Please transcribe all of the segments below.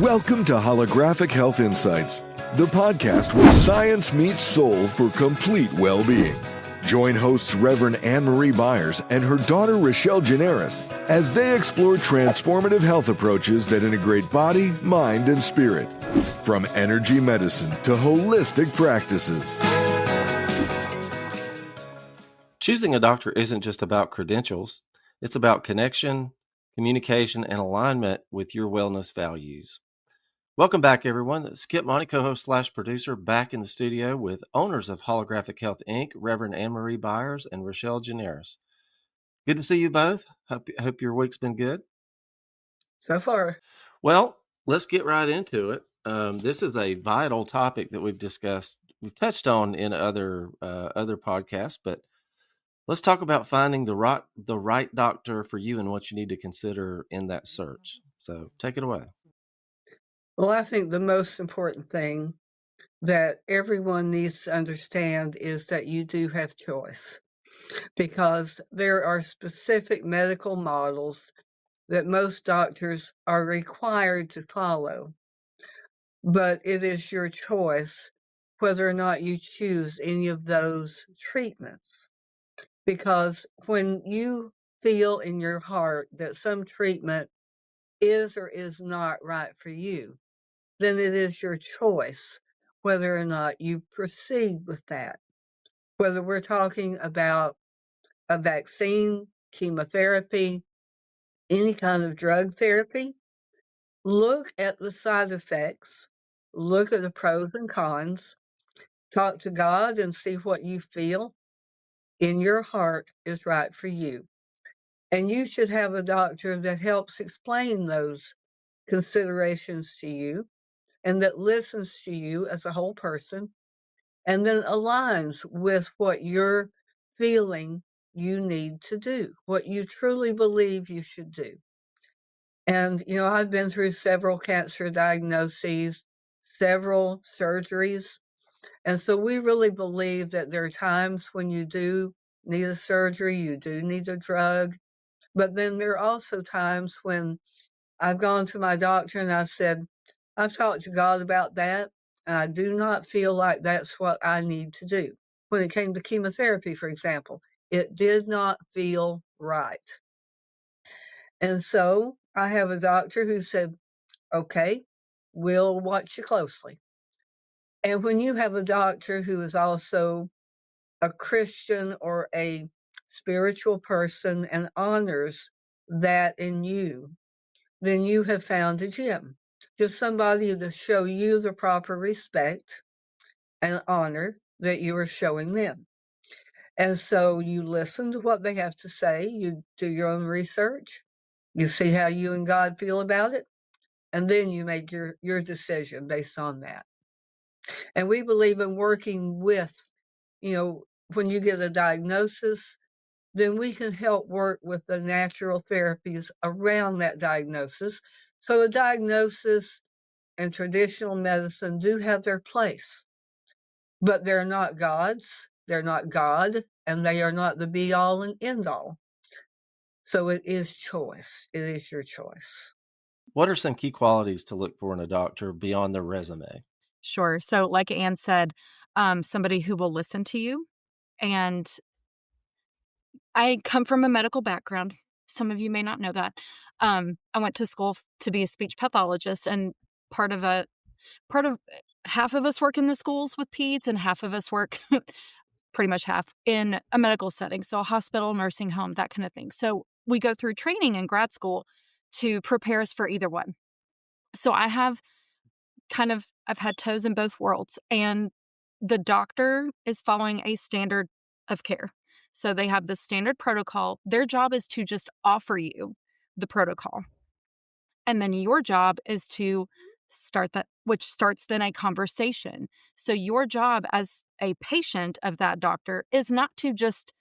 Welcome to Holographic Health Insights, the podcast where science meets soul for complete well-being. Join hosts Reverend Anne-Marie Byers and her daughter Rochelle Generis as they explore transformative health approaches that integrate body, mind, and spirit, from energy medicine to holistic practices. Choosing a doctor isn't just about credentials. It's about connection, communication, and alignment with your wellness values. Welcome back, everyone. Skip Monty, co-host / producer, back in the studio with owners of Holographic Health, Inc., Reverend Anne-Marie Byers and Rochelle Generis. Good to see you both. Hope your week's been good. So far. Well, let's get right into it. This is a vital topic that we've touched on in other podcasts, but let's talk about finding the right doctor for you and what you need to consider in that search. So take it away. Well, I think the most important thing that everyone needs to understand is that you do have choice, because there are specific medical models that most doctors are required to follow. But it is your choice whether or not you choose any of those treatments. Because when you feel in your heart that some treatment is or is not right for you, then it is your choice whether or not you proceed with that. Whether we're talking about a vaccine, chemotherapy, any kind of drug therapy, look at the side effects, look at the pros and cons, talk to God and see what you feel in your heart is right for you. And you should have a doctor that helps explain those considerations to you and that listens to you as a whole person and then aligns with what you're feeling you need to do, what you truly believe you should do. And, I've been through several cancer diagnoses, several surgeries. And so we really believe that there are times when you do need a surgery, you do need a drug. But then there are also times when I've gone to my doctor and I've said, I've talked to God about that, and I do not feel like that's what I need to do. When it came to chemotherapy, for example, it did not feel right. And so I have a doctor who said, okay, we'll watch you closely. And when you have a doctor who is also a Christian or a spiritual person and honors that in you, then you have found a gem. Just somebody to show you the proper respect and honor that you are showing them. And so you listen to what they have to say, you do your own research, you see how you and God feel about it, and then you make your decision based on that. And we believe in working with, when you get a diagnosis, then we can help work with the natural therapies around that diagnosis. So a diagnosis and traditional medicine do have their place, but they're not God's, they're not God, and they are not the be all and end all. So it is choice. It is your choice. What are some key qualities to look for in a doctor beyond their resume? Sure. So like Anne said, somebody who will listen to you. And I come from a medical background. Some of you may not know that. I went to school to be a speech pathologist, and part of half of us work in the schools with peds and half of us work pretty much half in a medical setting. So a hospital, nursing home, that kind of thing. So we go through training in grad school to prepare us for either one. So I've had toes in both worlds, and the doctor is following a standard of care. So they have the standard protocol. Their job is to just offer you the protocol. And then your job is to start that, which starts then a conversation. So your job as a patient of that doctor is not to just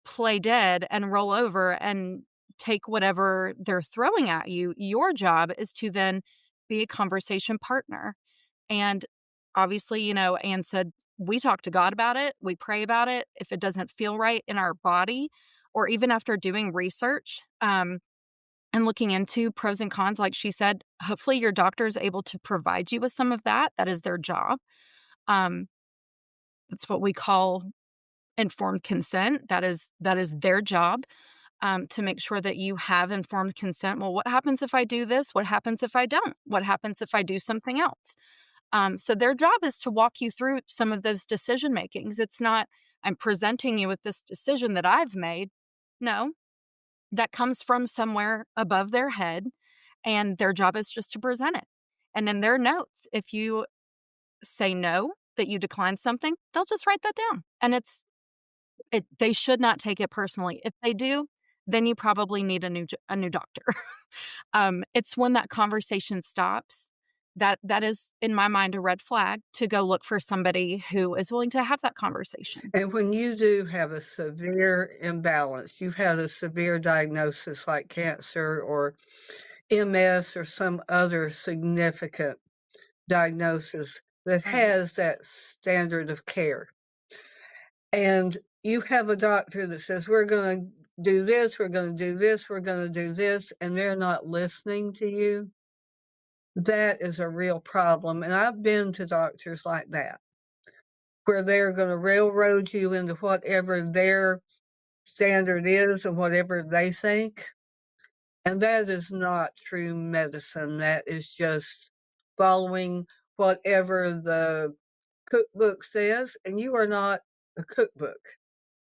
play dead and roll over and take whatever they're throwing at you. Your job is to then be a conversation partner. And obviously, Anne said, we talk to God about it. We pray about it. If it doesn't feel right in our body, or even after doing research, and and looking into pros and cons, like she said, hopefully your doctor is able to provide you with some of that. That is their job. Um, that's what we call informed consent. That is their job, to make sure that you have informed consent. Well, what happens if I do this? What happens if I don't? What happens if I do something else? So their job is to walk you through some of those decision makings. It's not, I'm presenting you with this decision that I've made. No, that comes from somewhere above their head, and their job is just to present it. And in their notes, if you say no, that you decline something, they'll just write that down. And they should not take it personally. If they do, then you probably need a new doctor. It's when that conversation stops that is, in my mind, a red flag to go look for somebody who is willing to have that conversation. And when you do have a severe imbalance, you've had a severe diagnosis like cancer or MS or some other significant diagnosis that has that standard of care, and you have a doctor that says, we're going to do this, we're going to do this, we're going to do this, and they're not listening to you, that is a real problem. And I've been to doctors like that, where they're going to railroad you into whatever their standard is and whatever they think. And that is not true medicine. That is just following whatever the cookbook says. And you are not a cookbook.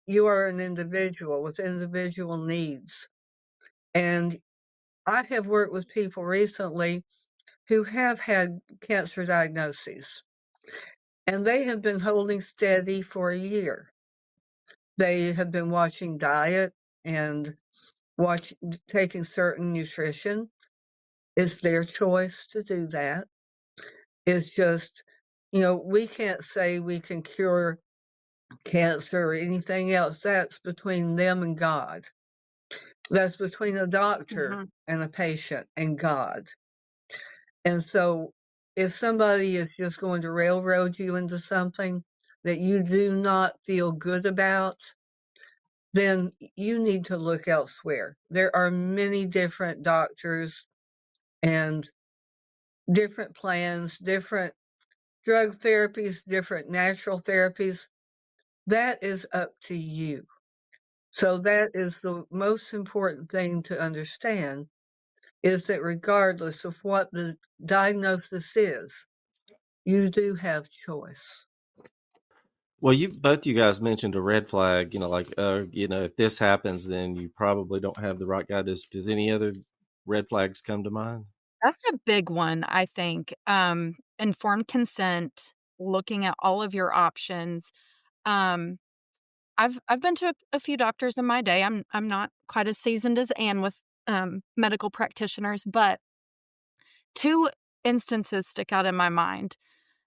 You are an individual with individual needs. And I have worked with people recently who have had cancer diagnoses, and they have been holding steady for a year. They have been watching diet and taking certain nutrition. It's their choice to do that. It's just, we can't say we can cure cancer or anything else. That's between them and God. That's between a doctor and a patient and God. And so if somebody is just going to railroad you into something that you do not feel good about, then you need to look elsewhere. There are many different doctors and different plans, different drug therapies, different natural therapies. That is up to you. So that is the most important thing to understand, is that regardless of what the diagnosis is, you do have choice. Well, both you guys mentioned a red flag, like, if this happens, then you probably don't have the right guy. Does any other red flags come to mind? That's a big one, I think. Informed consent, looking at all of your options. Um, I've been to a few doctors in my day. I'm not quite as seasoned as Anne with medical practitioners, but two instances stick out in my mind.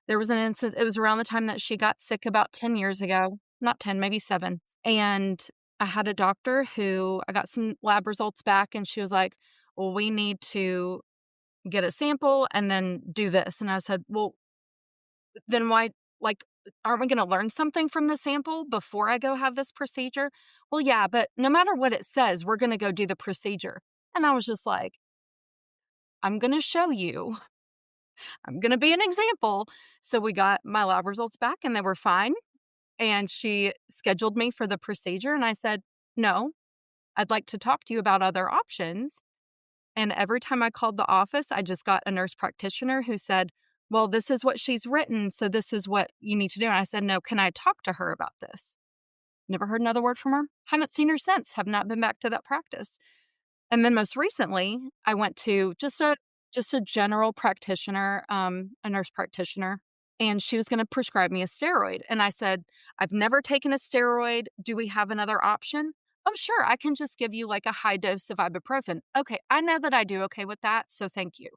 There was an instance, it was around the time that she got sick about 10 years ago, not 10, maybe 7. And I had a doctor who, I got some lab results back, and she was like, well, we need to get a sample and then do this. And I said, well, then why, like, aren't we going to learn something from the sample before I go have this procedure? Well, yeah, but no matter what it says, we're going to go do the procedure. And I was just like, I'm going to show you. I'm going to be an example. So we got my lab results back and they were fine. And she scheduled me for the procedure. And I said, no, I'd like to talk to you about other options. And every time I called the office, I just got a nurse practitioner who said, well, this is what she's written, so this is what you need to do. And I said, no, can I talk to her about this? Never heard another word from her. Haven't seen her since. Have not been back to that practice. And then most recently, I went to just a general practitioner, a nurse practitioner, and she was going to prescribe me a steroid. And I said, I've never taken a steroid. Do we have another option? Oh, sure. I can just give you like a high dose of ibuprofen. Okay. I know that I do okay with that. So thank you.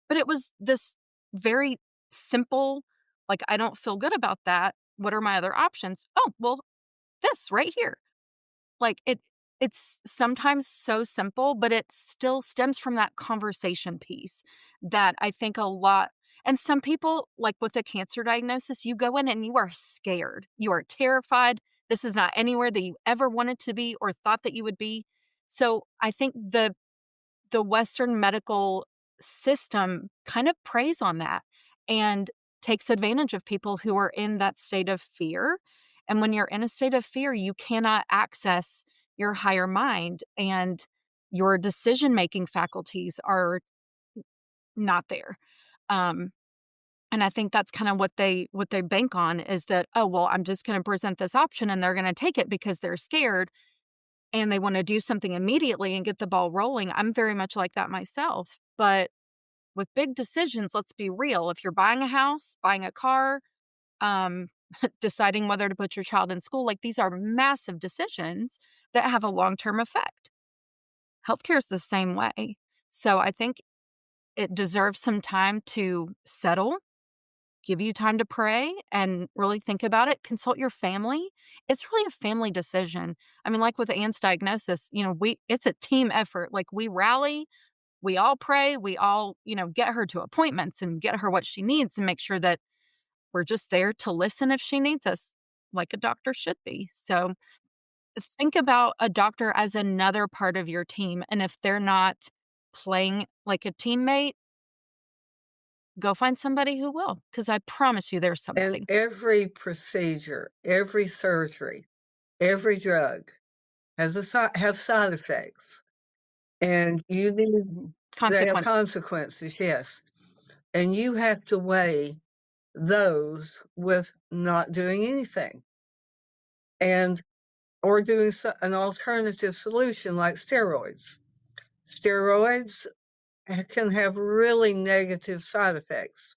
But it was this very simple, like, I don't feel good about that. What are my other options? Oh, well, this right here. Like, it's sometimes so simple, but it still stems from that conversation piece that I think a lot, and some people, like with a cancer diagnosis, you go in and you are scared. You are terrified. This is not anywhere that you ever wanted to be or thought that you would be. So I think the the Western medical system kind of preys on that and takes advantage of people who are in that state of fear. And when you're in a state of fear, you cannot access your higher mind, and your decision-making faculties are not there. And I think that's kind of what they bank on, is that, oh, well, I'm just going to present this option and they're going to take it because they're scared and they want to do something immediately and get the ball rolling. I'm very much like that myself. But with big decisions, let's be real. If you're buying a house, buying a car, deciding whether to put your child in school, like, these are massive decisions that have a long-term effect. Healthcare is the same way. So I think it deserves some time to settle, give you time to pray and really think about it. Consult your family. It's really a family decision. I mean, like with Anne's diagnosis, it's a team effort. Like, we rally, we all pray, we all, get her to appointments and get her what she needs and make sure that we're just there to listen if she needs us, like a doctor should be. So think about a doctor as another part of your team. And if they're not playing like a teammate, go find somebody who will, because I promise you there's somebody. And every procedure, every surgery, every drug have side effects. And you need they have consequences, yes. And you have to weigh those with not doing anything, or doing an alternative solution like steroids. Steroids can have really negative side effects.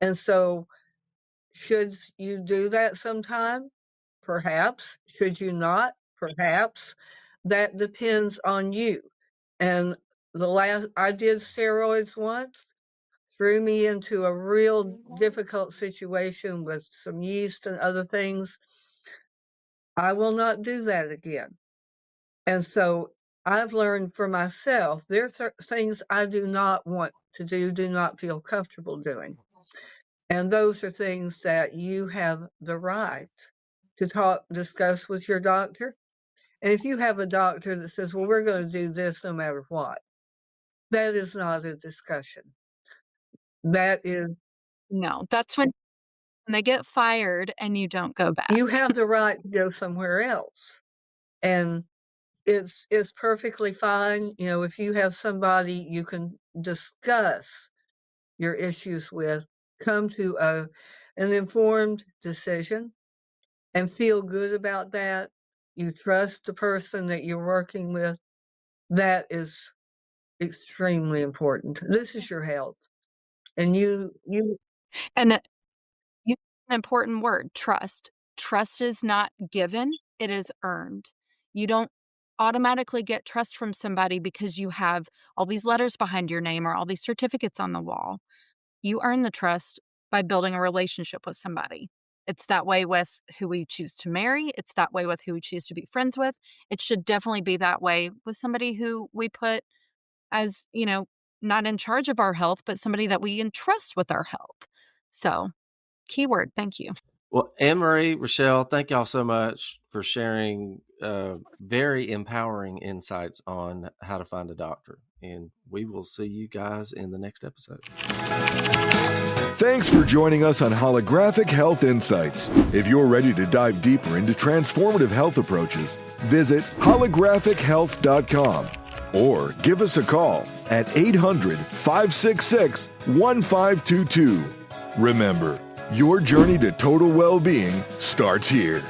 And so, should you do that sometime? Perhaps. Should you not? Perhaps. That depends on you. And I did steroids once, threw me into a real difficult situation with some yeast and other things. I will not do that again. And so I've learned for myself, there are things I do not want to do not feel comfortable doing. And those are things that you have the right to discuss with your doctor. And if you have a doctor that says, well, we're going to do this no matter what, that is not a discussion. That is... No, that's when they get fired and you don't go back. You have the right to go somewhere else. And it's perfectly fine. If you have somebody you can discuss your issues with, come to an informed decision and feel good about that. You trust the person that you're working with. That is extremely important. This is your health. And and you an important word, trust. Trust is not given, it is earned. You don't automatically get trust from somebody because you have all these letters behind your name or all these certificates on the wall. You earn the trust by building a relationship with somebody. It's that way with who we choose to marry. It's that way with who we choose to be friends with. It should definitely be that way with somebody who we put as, not in charge of our health, but somebody that we entrust with our health. So, keyword, thank you. Well, Anne-Marie, Rochelle, thank y'all so much for sharing very empowering insights on how to find a doctor. And we will see you guys in the next episode. Thanks for joining us on Holographic Health Insights. If you're ready to dive deeper into transformative health approaches, visit holographichealth.com or give us a call at 800-566-1522. Remember, your journey to total well-being starts here.